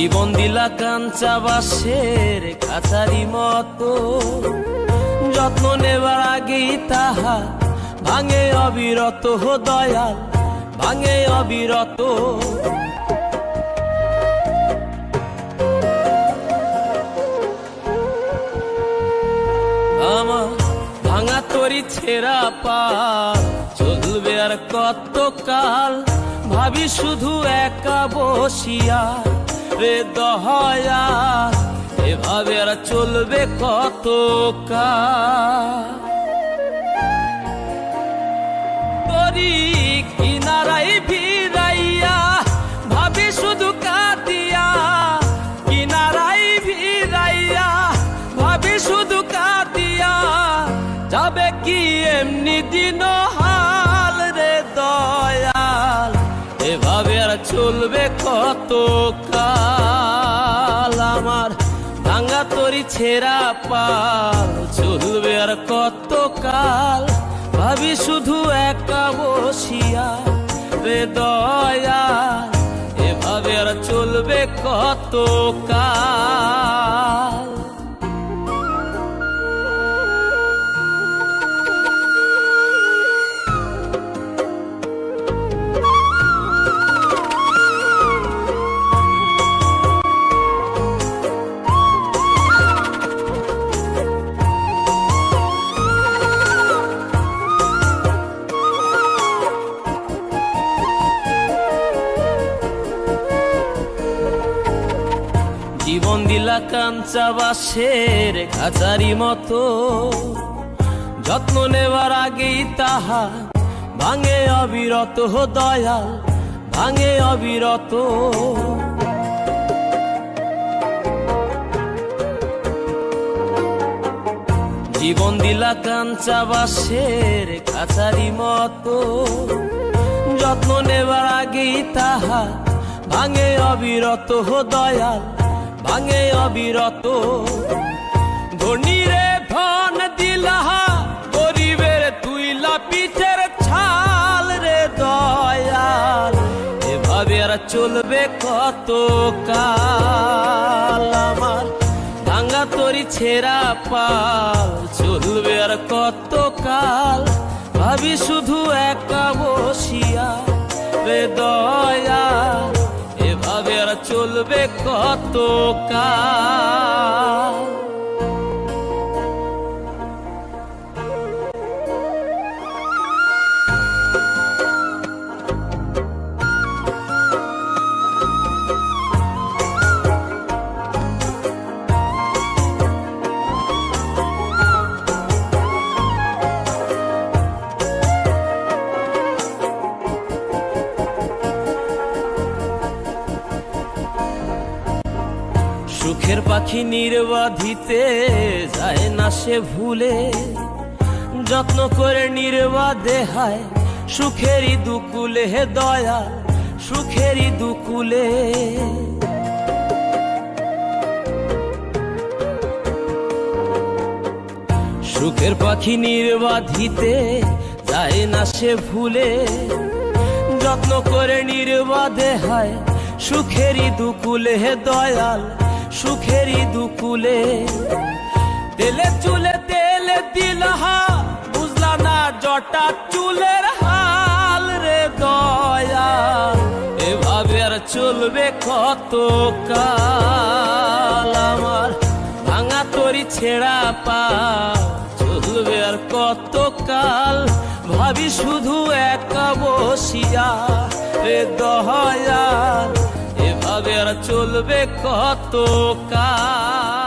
জীবন দিলা কাঞ্চা বাঁশের খাঁচারি মতো, যত্ন নেবার আগেই তাহা ভাঙে অবিরত। দয়াল ভাঙে অবিরত। আমার ভাঙা তরি ছেঁড়া পাল চলবে আর কত কাল, ভাবি শুধু একা বসিয়া রে দয়া, এভাবে আর চলবে কত কাল। তরি কিনারাই ভিড়াইয়া ভাবি শুধু কাঁদিয়া, কিনারাই ভিড়াইয়া ভাবি শুধু কাঁদিয়া, যাবে কি এমনি দিন হাল রে দয়াল, এভাবে আর চলবে কত কাল। আমার ভাঙা তরি ছেঁড়া পাল চলবে আর কত কাল, ভাবি শুধু একা বসিয়া রে দয়াল, এভাবে আর চলবে কত কাল। জীবন দিলা কাঞ্চা বাঁশের খাঁচারি মতো, যত্ন নেবার আগেই তাহা ভাঙে অবিরত। দয়াল ভাঙে অবিরত। জীবন দিলা কাঞ্চা বাঁশের খাঁচারি মতো, যত্ন নেবার আগেই তাহা ভাঙে অবিরত। দয়াল ভাঙে অবিরত। ধনীরে ধন দিলা, গরিবের তুইলা পিঠের ছাল রে দয়াল, এভাবে আর চলবে কত কাল। আমার ভাঙা তরি ছেঁড়া পাল চলবে আর কত কাল, ভাবি শুধু একা বসিয়া রে দয়াল, এভাবে আর চলবে কত কাল। সুখের পাখি নির্বাধিতে যায় না সে ভুলে, যত্ন করে নির্বাধে হায় সুখেরই দুকুলে। হে দয়াল সুখেরই দুকুলে। সুখের পাখি নির্বাধিতে যায় না সে ভুলে, যত্ন করে নির্বাধে হায় সুখেরই দুকুলে। হে দয়াল সুখেরই দুকুলে। তেলে চুলে তেলে দিলহা, বুঝলা না জটা চুলের হাল রে দয়াল, এভাবে আর চলবে কত কাল। আমার ভাঙা তরি ছেঁড়া পাল চলবে আর কত কাল, ভাবি শুধু একা বসিয়া রে দয়াল, এভাবে আর চলবে কত কাল।